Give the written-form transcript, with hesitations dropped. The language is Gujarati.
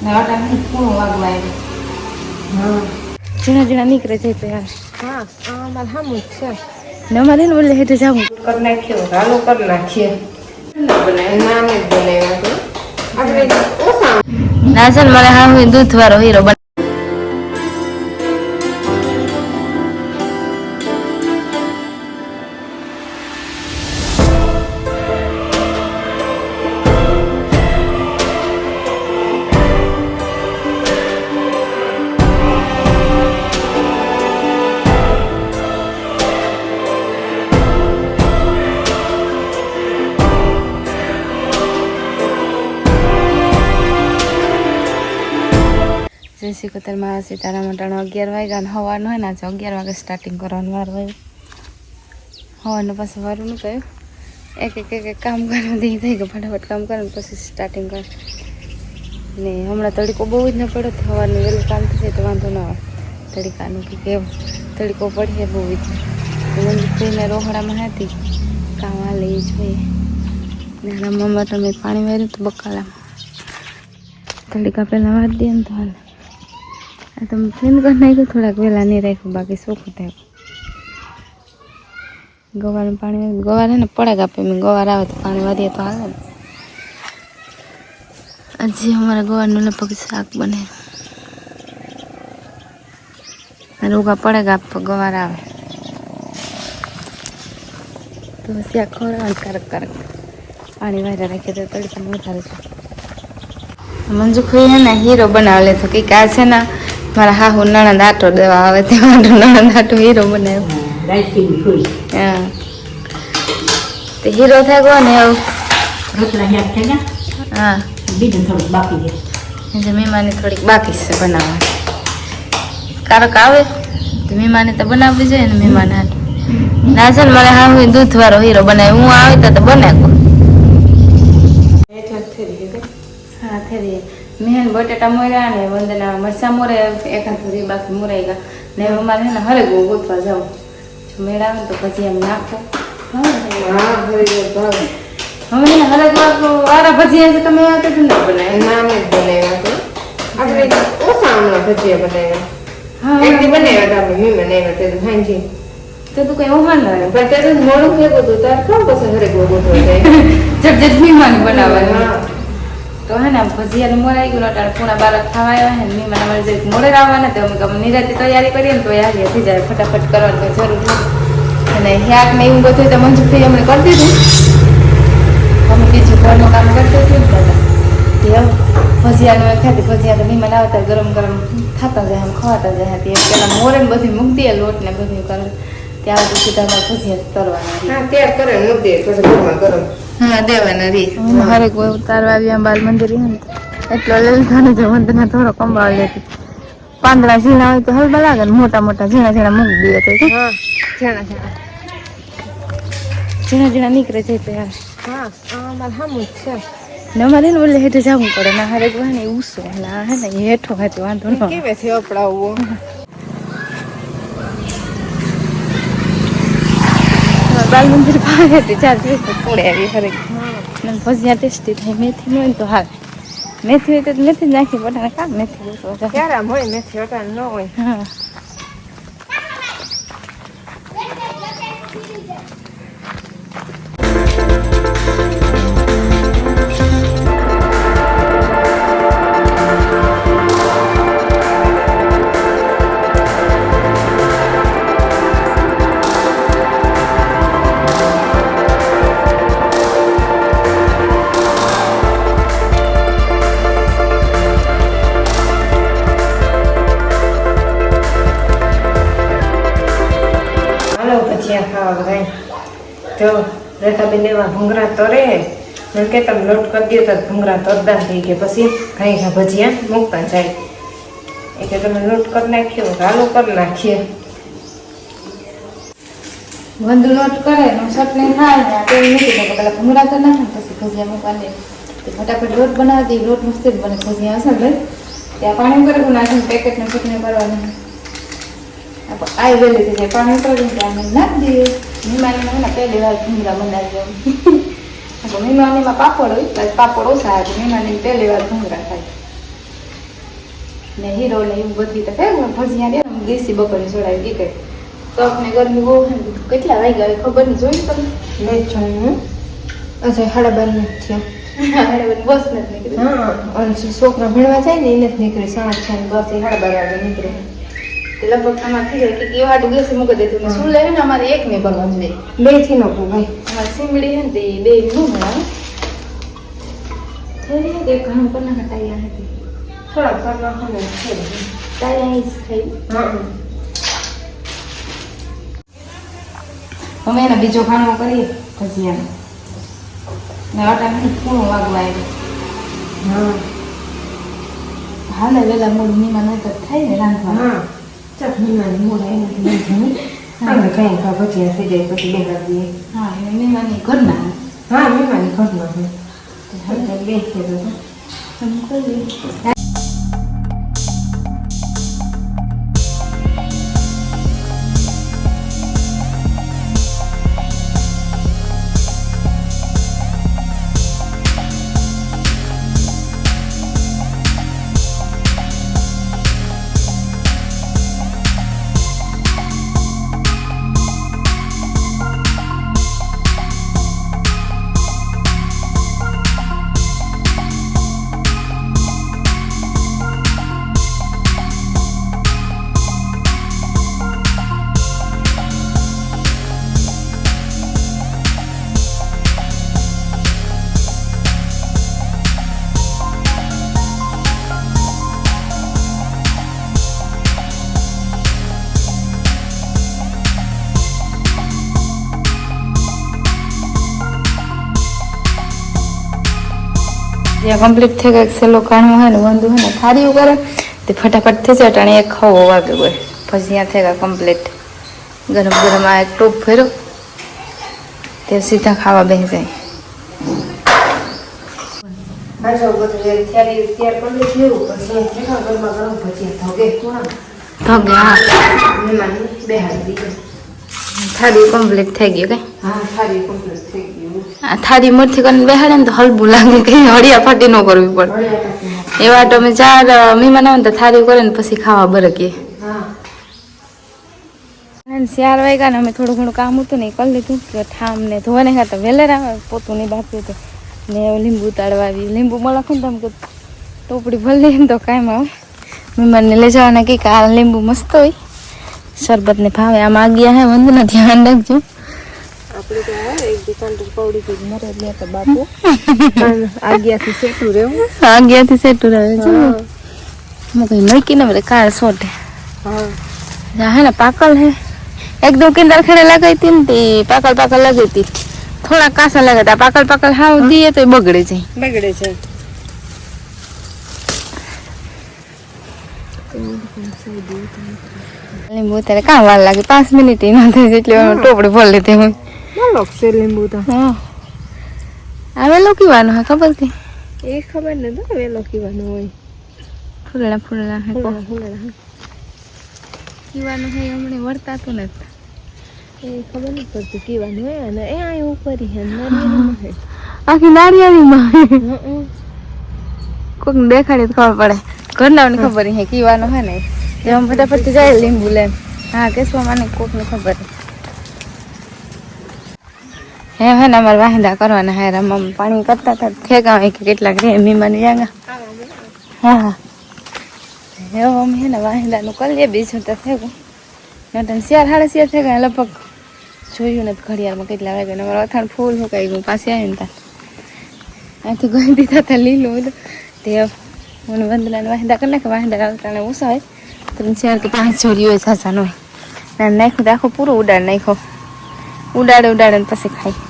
નવાટા નહીં પૂરું વાગવા આવ્યું. હા ઝીણા ઝીણા નીકળે છે તો યાર. હા અમારે સામું જ છે ને અમારે ને બોલે હેઠે જાવું કરી નાખ્યો હાલો કરી નાખીએ. ના ચાલ મારે હા દૂધ વાળો હીરો જય શ્રી કતરમાં સીતારામ મટાણો 11 વાગ્યા અને હવાનું હોય ને આજે 11 વાગે સ્ટાર્ટિંગ કરવાનું વાર હોય. હવાનું પાછું વારું ન કહ્યું એક કામ કરવા દઈ થઈ ગયું ફટાફટ કામ કરે ને પછી સ્ટાર્ટિંગ કરે ને હમણાં તડકો બહુ જ ન પડે હવાનું વહેલું કામ થશે તો વાંધો ન આવે. તડકાનું કે કેવું તડકો પડીએ બહુ જ મંદિરને રોહડામાં હતી કામ હાલે એ જોઈએ ને રમવા તમે પાણી વાર્યું તો બકાલામાં તડકા પહેલાં વાત દઈએ ને તો હાલ. આ તો ફ્રેન્ડ કરી નાખ્યું થોડાક વહેલા નહીં રાખ્યું બાકી સોખું થાય. ગવારનું પાણી ગવાર હે ને પડે આપે મેં ગવાર આવે તો પાણી વારીએ તો હાલે ને. આજે અમારા ગવારનું લગભગ શાક બને રોગા પડે આપ ગવાર આવે તો શાક ખવડાવવાનું કારક પાણી વાર્યા રાખીએ તો તડકાનું વધારે છે. મંજુ ખુઈ હે ને હીરો બનાવી લે તો કંઈક આ છે ને મારા હાહુ નણંદ આટો દેવા આવે તે નણંદ આટો હીરો બનાવ્યો. હા તે હીરો થાય ગયો ને એવું હા મીમાની થોડીક બાકી છે બનાવવાની કારક આવે તો મીમાને તો બનાવવી જોઈએ ને મહેમાન હાટું. ના છે ને મારે હાહુ દૂધ વાળો હીરો બનાવ્યો હું આવે તો બનાવ્યો. હા થેરી મેં બટેટા મોર્યા ને વંદના મરચાં મોર્યા એકાદ સુધી બાકી મોરાઈ ગયા ને અમારે છે ને હરેક ગોતવા જાઉં મેળ આવે તો પછી એમ નાખો. હવે ને હરેક વાળા ભજીયા છે તમે આ કેટલું ના બનાવ્યા નામે જ બનાવ્યા તો આપણે ઓછા હમણાં ભજીયા બનાવ્યા. હા એક દી બનાવ્યા હતા આપણે મેં બનાવ્યા તે હાંજી તો તું કઈ ઓહાન ના પણ તે તો મોડું ભેગું હતું તાર કામ પછી હરેક ગોતવા જાય જટ મીમાની બનાવવાની તો હે ને ભજીયાનું મોરાઈ ગયું એટલે પૂણા 12 થવા આવ્યા હે ને મહેમાન અમારે જરીક મોડે આવવાના તો અમે નિરાતે તૈયારી કરીએ ને તો યાદ થઈ જાય ફટાફટ કરવાની જરૂર નથી. અને શાક ને એવું બધું તો મંજૂરી અમને કરી દીધું અમે બીજું ઘરનું કામ કરતું હતું ને દાદા ભજીયાનું ખાતી ભજીયા તો મહેમાન આવતા ગરમ ગરમ થતા જાય આમ ખવાતા જાય તે પેલા મોરે ને બધું મૂકી દે લોટ ને બધું કરે ત્યાં સુધી તમારે ભજીયા તરવાના તૈયાર કરે મૂકી દે પછી ગરમા ગરમ હા દેવાના રી હરેક ઉતારવા આવ્યા બાલ મંદિર એટલો લેલધાને જો વંદના થોડો કંબાળ લેતી પાંદડા ઝીણા હોય તો હલબા લાગે ને મોટા મોટા ઝીણા ઝીણા મૂકી દઈએ તો હા ઝીણા ઝીણા નીકળે છે તો યાર. હા અમારે સામું જ છે ને અમારે ને બોલે હેઠે જવું પડે ના હરેક વાને ઉસો ના હે ને હેઠો હાથી વાંધો ન કેવે છે અપડાવવો બાલ મંદિર પાસે 4 દિવસ પૂળે આવી હરેક ભજીયા ટેસ્ટી થાય મેથી હોય ને તો હાલ મેથી હોય તો મેથી જ નાખી બટાને કામ મેથી ક્યારે આમ હોય મેથી વટાણ ન હોય. હા જો રેખાબેન એવા ભૂંગરા તરે મને કે તમે લોટ કરી દો તો ભૂંગરા તરદા થઈ ગયા પછી ઘાઈ ઘા ભજીયા મૂકતા જાય એ કે તમે લોટ કરી નાખ્યો હાલો કરી નાખીએ વંદુ લોટ કરે ચટણી થાય ને તેલ મૂકી દે પેલા ભૂંગરા કરી નાખે પછી ભજીયા મૂકવા દે ફટાફટ લોટ બનાવી દે લોટ મસ્ત બને ભજીયા અસર લઈ ત્યાં પાણી કરે નાખીને પેકેટને ચટણી કરવાની आई वेले थे पानी तो दिन ना दे मीमानी में पहली बार भूंगरा बनाई अब मीमानी में पापड़ हो पापड़ ओसा मीमानी पहली बार भूंगरा खाई ને હીરો ને એવું બધી તો કઈ ભજીયા દે ને દેશી બકરી છોડાવી કે કપ ને ગરમી બહુ કેટલા વાગ્યા ખબર નહીં જોઈ તમે મેં જોયું અચ્છા 12:30 થયા બસ નથી નીકળી હા અને છોકરા ભણવા જાય ને એને જ નીકળે 7:30 બસ 12:30 વાગે નીકળે તે લગભગ તમારે થઈ જાય કે કેવાટું ગેસ મૂકી દેતું ને શું લે ને અમારે એક ને કરવા જોઈએ 2 થી નો ભાઈ અમારે સીમડી હે ને તે 2 નું મળે થઈ કે ઘણું પર ના ટાયા હતી થોડા કરવા ખને ટાયા ઈસ ખાઈ હા અમે એના બીજો ખાણો કરીએ ભજીયાનો ને અટાણે પૂરું વાગવા આવ્યું હા હાલે વેલા મોડું મહેમાન હોય તો થાય ને રાંધવા હા ચટણીમાં મોડા એનાથી નહીં જમે આપણે કંઈ કા ભજીયા થઈ જાય પછી બેગા દઈએ હા એ મહેમાન ઘરના હા મહેમાન ઘરમાં હોય હાલ બે કીધું તમે કરી કમ્પ્લીટ થઈ ગયો સેલો કાણું હોય ને વાંધો હોય ને થાળી કરે તે ફટાફટ થઈ જાય અને એક ખાવો વાગે હોય ભજીયા થઈ ગયા કમ્પ્લીટ ગરમ ગરમ આ એક ટોપ ફેરો તે સીધા ખાવા બેસી જાય હાજો બધું તૈયાર કરી દીધું પછી ઘરમાં ગરમ ભજીયા ધોગે કોણ ધગે હા મહેમાન બેહાડી દીધું થાળી કમ્પ્લીટ થઈ ગયું કઈ હા થાળી કમ્પ્લીટ થઈ ગયું આ થાળી મોટી કરીને બેહાડે ને તો હલબું લાગે કઈ હળિયા ફાટી ન કરવી પડે એવા તો અમે 4 મહેમાન આવે ને તો થાળી કરે ને પછી ખાવા બરકીએ હા 4 વાગ્યા ને અમે થોડું ઘણું કામ હતું ને કરી લીધું કે ઠામ ને ધોવાને ખાતા વેલેર આવે પોતું ની બાકી હતું ને લીંબુ ઉતારવા આવી લીંબુ મળે ને તમે ટોપડી ભરી ને તો કાંઈ આવે મહેમાનને લઈ જવાના કે આ લીંબુ મસ્ત હોય શરબત ને ભાવે આમ આગિયા હે વંદના ધ્યાન રાખજો આપણે તો એક દુકાન પર પૌડી થી મરે લે તો બાપુ આગિયાથી સેટું રહેવું આગિયાથી સેટું રહે છે હું કઈ નકી ને બરે કાર સોટે હા હે ને પાકલ હે एकदम किंदर खड़े लगाई थी ने पाकल पाकल लगी थी थोड़ा कासा लगा था पाकल हाव दिए तो बगड़े છે લીંબુ તારે કામ વાર લાગે 5 મિનિટ ના થાય એટલે ટોપડી ભર લેતે હું મલોક છે લીંબુ તો હા આવેલો કીવાનો હે ખબર કે એ ખબર ન તો વેલો કીવાનો હોય ફૂલડા હે કો ફૂલડા કીવાનું હે હમણે વર્તા તો નથી એ ખબર ન પડતી કીવાનું હે અને એ આ ઉપર હે નારિયેળમાં હે આખી નારિયેળીમાં કોક દેખાડે તો ખબર પડે ઘરનાઓને ખબર હે કીવાનો હે ને એમ ફટાફટ જાય લીંબુ લે હા કેસવા મને કોક ને ખબર હે ને અમારે વાહિંદા કરવાના હે રમમ પાણી કરતા હતા ઠેકા કે કેટલાક રે મહેમાન જાગા હા એવું અમે હે ને વાહિંદાનું કરી લઈએ બીજું તો થયું નટન 4:30 થઈ ગયા લગભગ જોયું ને ઘડિયાળમાં કેટલા વાગ્યા અમારું અથાણ ફૂલ સુકાઈ ગયું પાછી આવી ને ત્યાંથી ગઈ દીધા હતા લીલું બધું તે મને વંદનાને વાહિંદા કરી નાખે વાહિંદા આવતાને ઉસાય 3-4 કે 5 જોડી હોય સાસાનો નાખ્યું તો આખું પૂરું ઉડાડ નાખ્યો ઉડાડે ને પછી ખાઈ